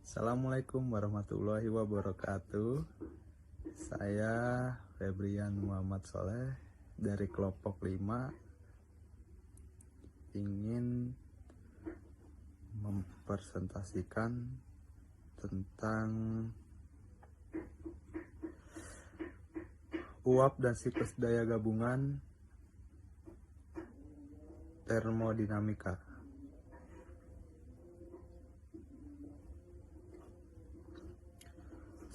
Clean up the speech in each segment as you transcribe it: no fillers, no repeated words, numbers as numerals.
Assalamualaikum warahmatullahi wabarakatuh. Saya Febrian Muhammad Soleh dari kelompok 5 ingin mempresentasikan tentang uap dan siklus daya gabungan termodinamika.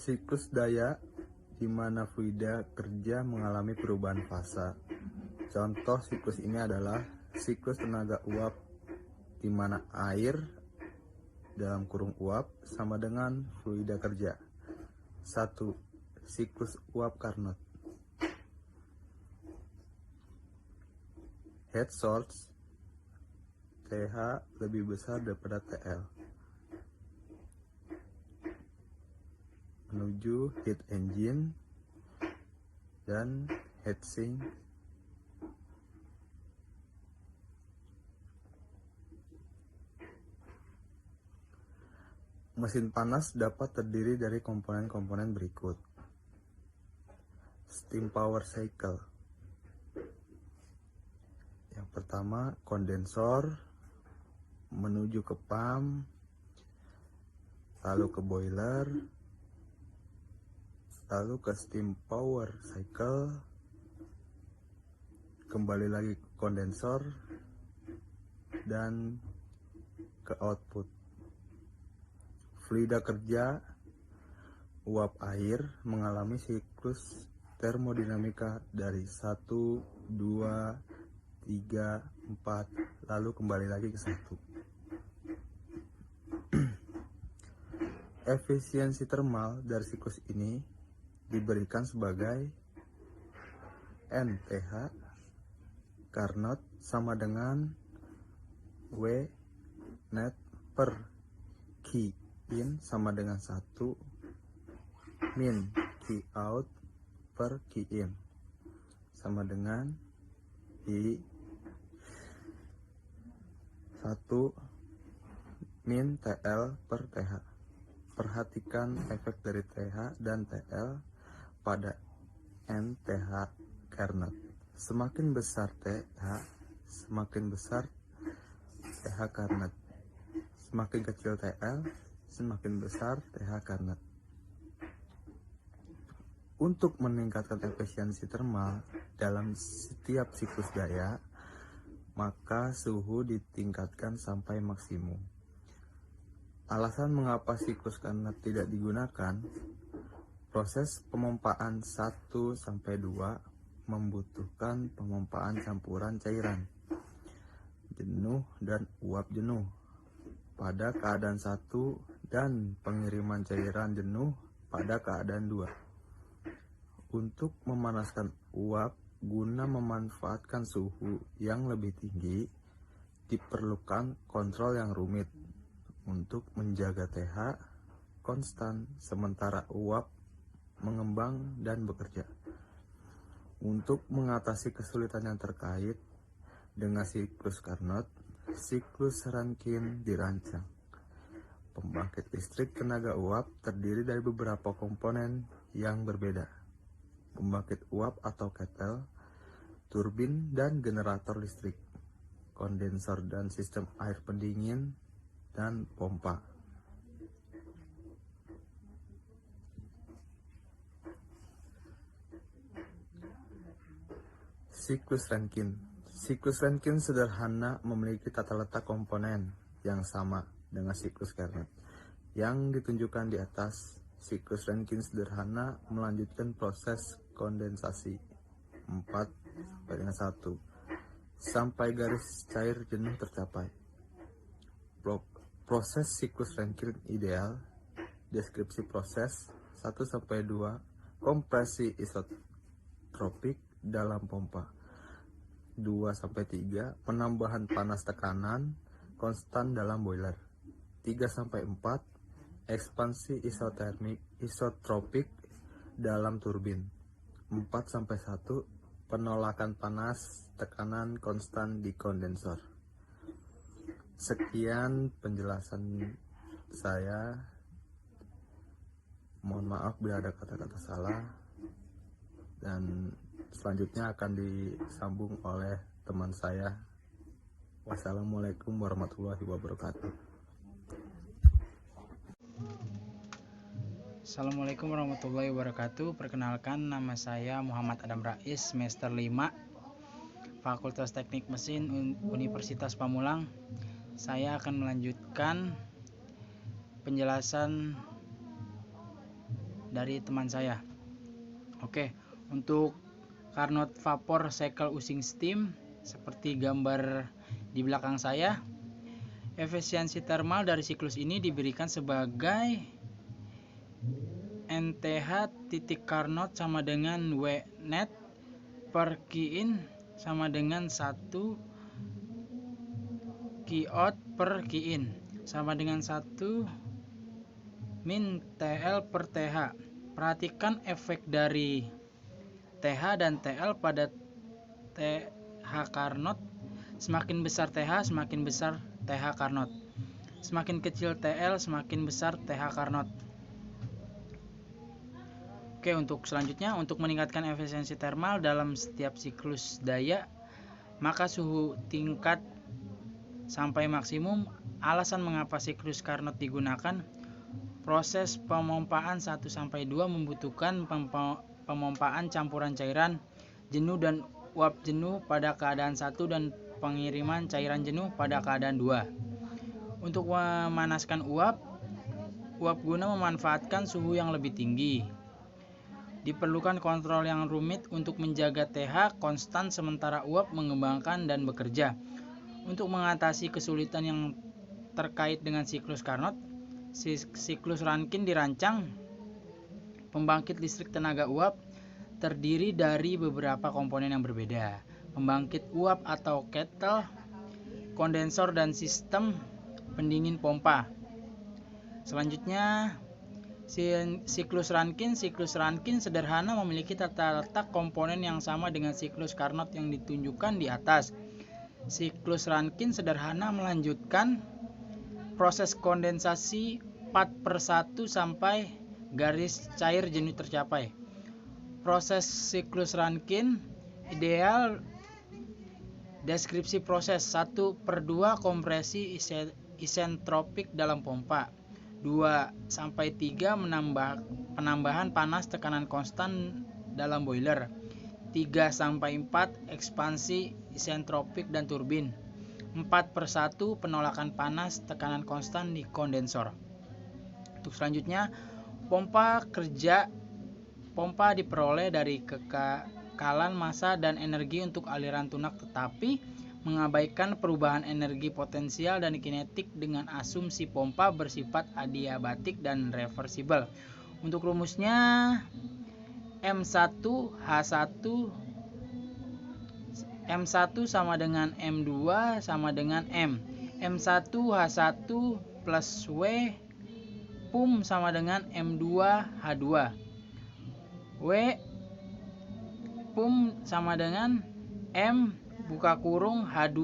Siklus daya di mana fluida kerja mengalami perubahan fasa. Contoh siklus ini adalah siklus tenaga uap di mana air dalam kurung uap sama dengan fluida kerja. 1. Siklus uap Carnot. Head source TH lebih besar daripada TL menuju heat engine dan heatsink mesin panas dapat terdiri dari komponen-komponen berikut. Steam power cycle. Yang pertama, kondensor menuju ke pump, lalu ke boiler, lalu ke steam power cycle, kembali lagi ke kondensor, dan ke output. Fluida kerja uap air mengalami siklus termodinamika dari 1, 2, 3, 4, lalu kembali lagi ke 1. Efisiensi termal dari siklus ini diberikan sebagai NTH Carnot sama dengan W net per Q in sama dengan 1 min Q out per Q in sama dengan I 1 min TL per TH. Perhatikan efek dari TH dan TL pada NTH Carnot. Semakin besar TH, semakin besar TH Carnot. Semakin kecil TL, semakin besar TH Carnot. Untuk meningkatkan efisiensi termal dalam setiap siklus daya, maka suhu ditingkatkan sampai maksimum. Alasan mengapa siklus Carnot tidak digunakan, proses pemompaan 1-2 membutuhkan pemompaan campuran cairan jenuh dan uap jenuh pada keadaan 1 dan pengiriman cairan jenuh pada keadaan 2. Untuk memanaskan uap guna memanfaatkan suhu yang lebih tinggi, diperlukan kontrol yang rumit untuk menjaga TH konstan sementara uap mengembang dan bekerja. Untuk mengatasi kesulitan yang terkait dengan siklus Carnot, siklus Rankine dirancang. Pembangkit listrik tenaga uap terdiri dari beberapa komponen yang berbeda. Pembangkit uap atau kettle, turbin dan generator listrik, kondensor dan sistem air pendingin, dan pompa. Siklus Rankine. Siklus Rankine sederhana memiliki tata letak komponen yang sama dengan siklus Carnot. Yang ditunjukkan di atas, siklus Rankine sederhana melanjutkan proses kondensasi 4/1 sampai garis cair jenuh tercapai. Proses siklus Rankine ideal. Deskripsi proses 1-2 kompresi isotropik dalam pompa. 2-3 penambahan panas tekanan konstan dalam boiler. 3-4 ekspansi isotropik dalam turbin. 4-1 penolakan panas tekanan konstan di kondensor. Sekian penjelasan saya. Mohon maaf bila ada kata-kata salah, dan selanjutnya akan disambung oleh teman saya. Wassalamualaikum warahmatullahi wabarakatuh. Assalamualaikum warahmatullahi wabarakatuh. Perkenalkan, nama saya Muhammad Adam Rais, semester 5, Fakultas Teknik Mesin Universitas Pamulang. Saya akan melanjutkan penjelasan dari teman saya. Oke, untuk Carnot Vapor Cycle Using Steam, seperti gambar di belakang saya, efisiensi termal dari siklus ini diberikan sebagai NTH titik Carnot sama dengan W net per Qin sama dengan 1 Qout per Qin sama dengan 1 min TL per TH. Perhatikan efek dari TH dan TL pada TH Carnot. Semakin besar TH, semakin besar TH Carnot. Semakin kecil TL, semakin besar TH Carnot. Oke, untuk selanjutnya, untuk meningkatkan efisiensi termal dalam setiap siklus daya, maka suhu tingkat sampai maksimum. Alasan mengapa siklus Carnot digunakan: proses pemompaan 1-2 membutuhkan pemompaan campuran cairan jenuh dan uap jenuh pada keadaan 1 dan pengiriman cairan jenuh pada keadaan 2. Untuk memanaskan uap guna memanfaatkan suhu yang lebih tinggi. Diperlukan kontrol yang rumit untuk menjaga TH konstan sementara uap mengembangkan dan bekerja. Untuk mengatasi kesulitan yang terkait dengan siklus Carnot, siklus Rankine dirancang. Pembangkit listrik tenaga uap terdiri dari beberapa komponen yang berbeda: pembangkit uap atau kettle, kondensor, dan sistem pendingin pompa. Selanjutnya, siklus Rankine sederhana memiliki tata letak komponen yang sama dengan siklus Carnot yang ditunjukkan di atas. Siklus Rankine sederhana melanjutkan proses kondensasi 4/1 sampai garis cair jenuh tercapai. Proses siklus Rankine ideal. Deskripsi proses: 1/2 kompresi isentropik dalam pompa. 2-3 penambahan panas tekanan konstan dalam boiler. 3-4 ekspansi isentropik dan turbin. 4/1 penolakan panas tekanan konstan di kondensor. Untuk selanjutnya, pompa diperoleh dari kekekalan massa dan energi untuk aliran tunak, tetapi mengabaikan perubahan energi potensial dan kinetik dengan asumsi pompa bersifat adiabatik dan reversibel. Untuk rumusnya, M1 sama dengan M2 sama dengan M. M1H1 plus W pum sama dengan M2H2. W pum sama dengan M buka kurung H2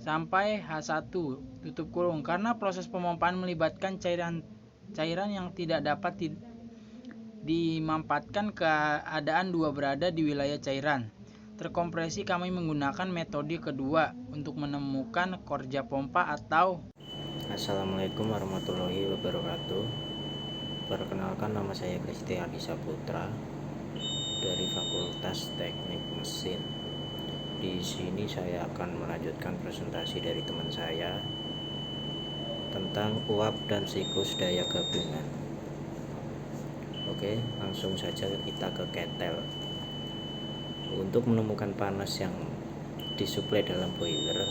sampai H1 tutup kurung, karena proses pemompaan melibatkan cairan yang tidak dapat dimanfaatkan keadaan 2 berada di wilayah cairan terkompresi. Kami menggunakan metode kedua untuk menemukan kerja pompa atau. Assalamualaikum warahmatullahi wabarakatuh. Perkenalkan, nama saya Kristi Ardisa Putra dari Fakultas Teknik Mesin. Di sini saya akan melanjutkan presentasi dari teman saya tentang uap dan siklus daya gabungan. Oke, langsung saja kita ke kettle. Untuk menemukan panas yang disuplai dalam boiler,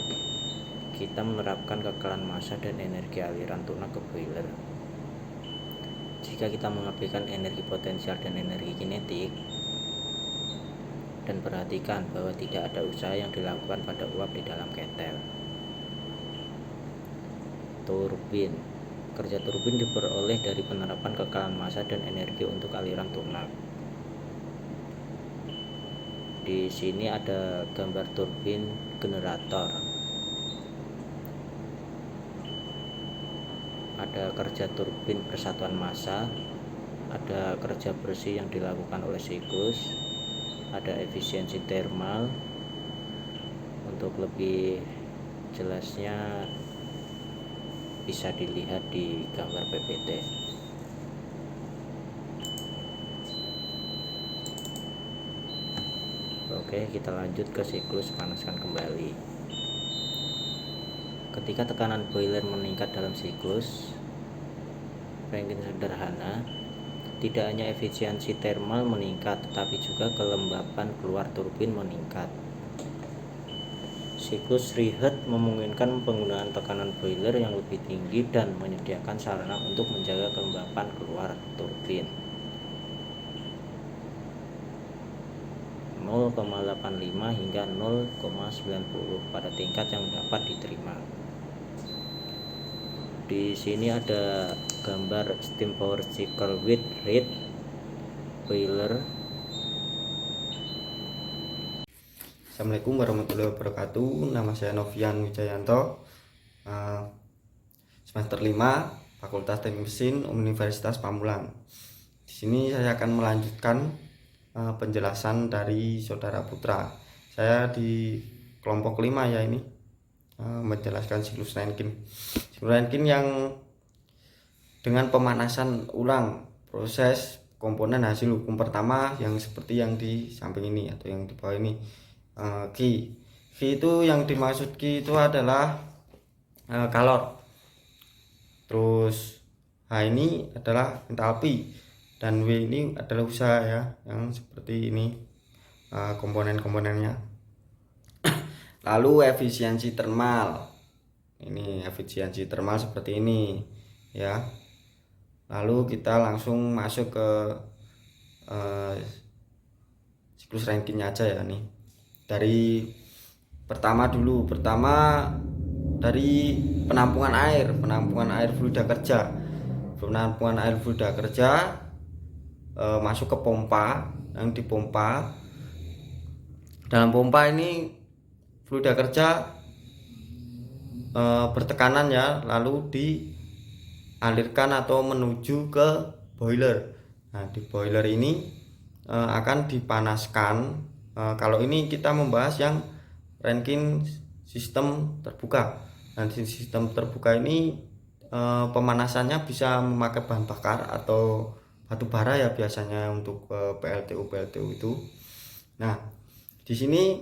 kita menerapkan kekalan massa dan energi aliran tunak ke boiler. Jika kita mengabaikan energi potensial dan energi kinetik, dan perhatikan bahwa tidak ada usaha yang dilakukan pada uap di dalam kettle. Turbin. Kerja turbin diperoleh dari penerapan kekalan massa dan energi untuk aliran tunak. Di sini ada gambar turbin generator. ada kerja turbin persatuan massa, ada kerja bersih yang dilakukan oleh siklus, ada efisiensi thermal. Untuk lebih jelasnya bisa dilihat di gambar PPT. Oke, kita lanjut ke siklus panaskan kembali. Ketika tekanan boiler meningkat dalam siklus Rankine sederhana, tidak hanya efisiensi thermal meningkat, tetapi juga kelembapan keluar turbin meningkat. Siklus Reheat memungkinkan penggunaan tekanan boiler yang lebih tinggi dan menyediakan sarana untuk menjaga kelembapan keluar turbin. 0,85 hingga 0,90 pada tingkat yang dapat diterima. Di sini ada gambar steam power cycle with rate boiler. Assalamualaikum warahmatullahi wabarakatuh. Nama saya Novian Wijayanto, semester 5 Fakultas Teknik Mesin Universitas Pamulang. Di sini saya akan melanjutkan penjelasan dari saudara Putra. Saya di kelompok 5 ya ini, menjelaskan siklus Rankine. Siklus Rankine yang dengan pemanasan ulang proses komponen hasil hukum pertama yang seperti yang di samping ini atau yang di bawah ini. Q itu yang dimaksud Q itu adalah kalor. Terus H ini adalah entalpi dan W ini adalah usaha ya, yang seperti ini komponen-komponennya. Lalu efisiensi termal. Ini efisiensi termal seperti ini ya. Lalu kita langsung masuk ke siklus Rankine aja ya nih. Dari pertama dari penampungan air fluida kerja. Penampungan air fluida kerja masuk ke pompa, yang dipompa. Dalam pompa ini fluida kerja bertekanan ya, lalu dialirkan atau menuju ke boiler. Nah, di boiler ini akan dipanaskan. Kalau ini kita membahas yang Rankine sistem terbuka. Dan sistem terbuka ini pemanasannya bisa memakai bahan bakar atau batu bara ya biasanya untuk PLTU itu. Nah, di sini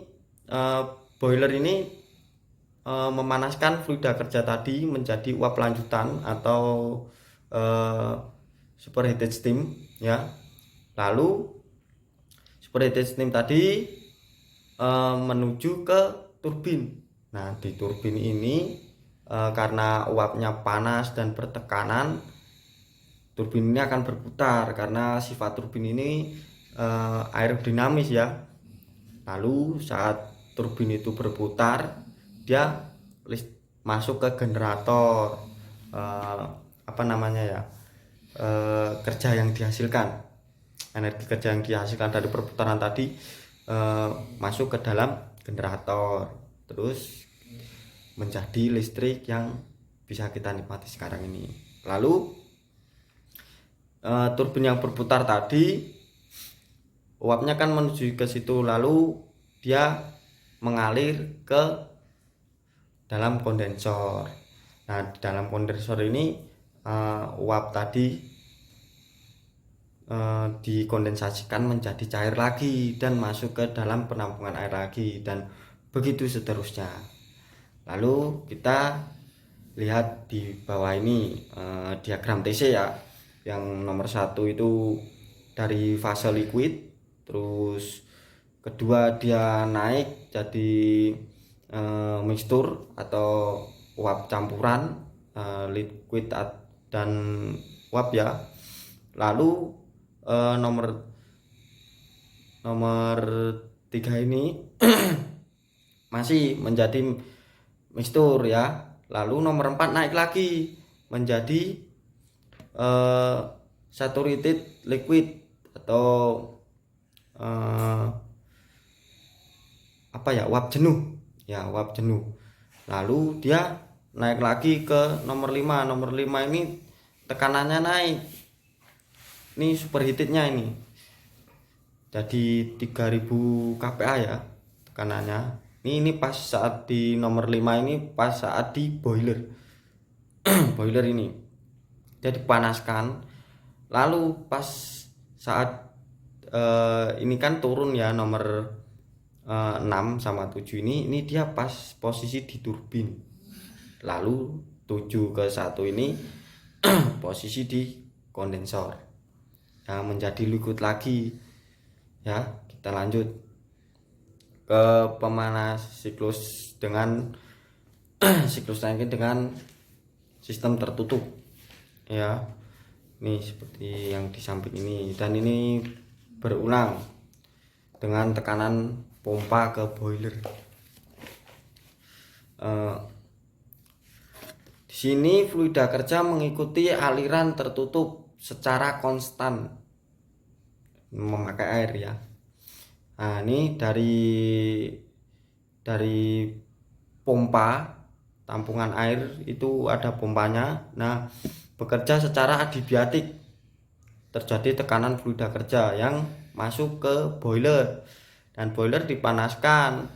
boiler ini memanaskan fluida kerja tadi menjadi uap lanjutan atau superheated steam ya. Lalu superheated steam tadi menuju ke turbin. Nah, di turbin ini karena uapnya panas dan bertekanan, turbin ini akan berputar karena sifat turbin ini aerodinamis ya. Lalu saat turbin itu berputar, dia masuk ke generator kerja yang dihasilkan. Energi kerja yang dihasilkan dari perputaran tadi masuk ke dalam generator, terus menjadi listrik yang bisa kita nikmati sekarang ini. Lalu turbin yang berputar tadi, uapnya kan menuju ke situ, lalu dia mengalir ke dalam kondensor. Nah, di dalam kondensor ini uap tadi dikondensasikan menjadi cair lagi dan masuk ke dalam penampungan air lagi, dan begitu seterusnya. Lalu kita lihat di bawah ini diagram TC ya, yang nomor 1 itu dari fase liquid, terus kedua dia naik jadi mixture atau uap campuran, liquid dan uap ya. Lalu nomor 3 ini masih menjadi mixture ya. Lalu nomor 4 naik lagi menjadi saturated liquid atau uap jenuh ya, uap jenuh. Lalu dia naik lagi ke nomor 5. Nomor 5 ini tekanannya naik. Ini superheatednya ini. Jadi 3000 kPa ya tekanannya. Ini pas saat di nomor 5 ini pas saat di boiler. Boiler ini. Jadi panaskan. Lalu pas saat ini kan turun ya nomor 6 sama 7 ini dia pas posisi di turbin. Lalu 7 ke 1 ini posisi di kondensor. Ya, menjadi liquid lagi. Ya, kita lanjut ke pemanas siklus dengan siklus Rankine dengan sistem tertutup. Ya. Ini seperti yang di samping ini, dan ini berulang dengan tekanan pompa ke boiler. Di sini fluida kerja mengikuti aliran tertutup secara konstan memakai air ya. Nah, ini dari pompa tampungan air itu ada pompanya. Nah, bekerja secara adiabatik. Terjadi tekanan fluida kerja yang masuk ke boiler, dan boiler dipanaskan.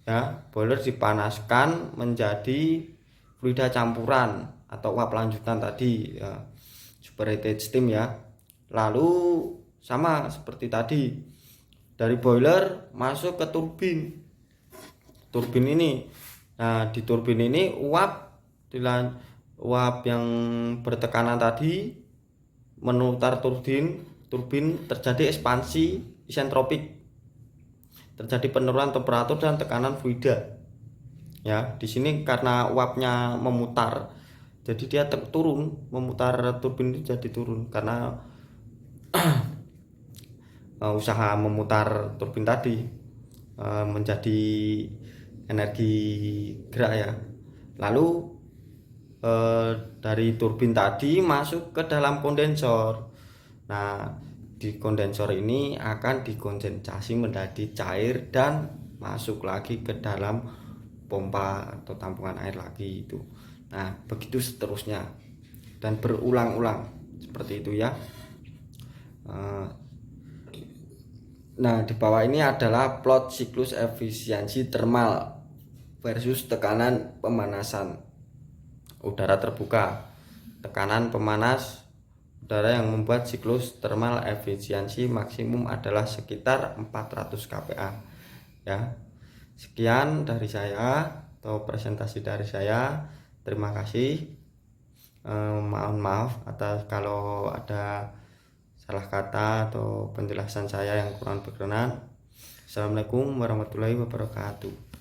Ya, boiler dipanaskan menjadi fluida campuran atau uap lanjutan tadi ya, superheated steam ya. Lalu sama seperti tadi, dari boiler masuk ke turbin ini. Nah, di turbin ini uap yang bertekanan tadi memutar turbin terjadi ekspansi isentropik, terjadi penurunan temperatur dan tekanan fluida. Ya, di sini karena uapnya memutar, jadi dia turun, memutar turbin ini jadi turun karena usaha memutar turbin tadi menjadi energi gerak ya. Lalu dari turbin tadi masuk ke dalam kondensor. Nah, di kondensor ini akan dikondensasi menjadi cair dan masuk lagi ke dalam pompa atau tampungan air lagi itu. Nah, begitu seterusnya dan berulang-ulang seperti itu ya. Nah, di bawah ini adalah plot siklus efisiensi termal versus tekanan pemanasan udara terbuka. Tekanan pemanas udara yang membuat siklus termal efisiensi maksimum adalah sekitar 400 kPa. Ya. Sekian dari saya atau presentasi dari saya. Terima kasih. Mohon maaf atas kalau ada salah kata atau penjelasan saya yang kurang berkenan. Assalamualaikum warahmatullahi wabarakatuh.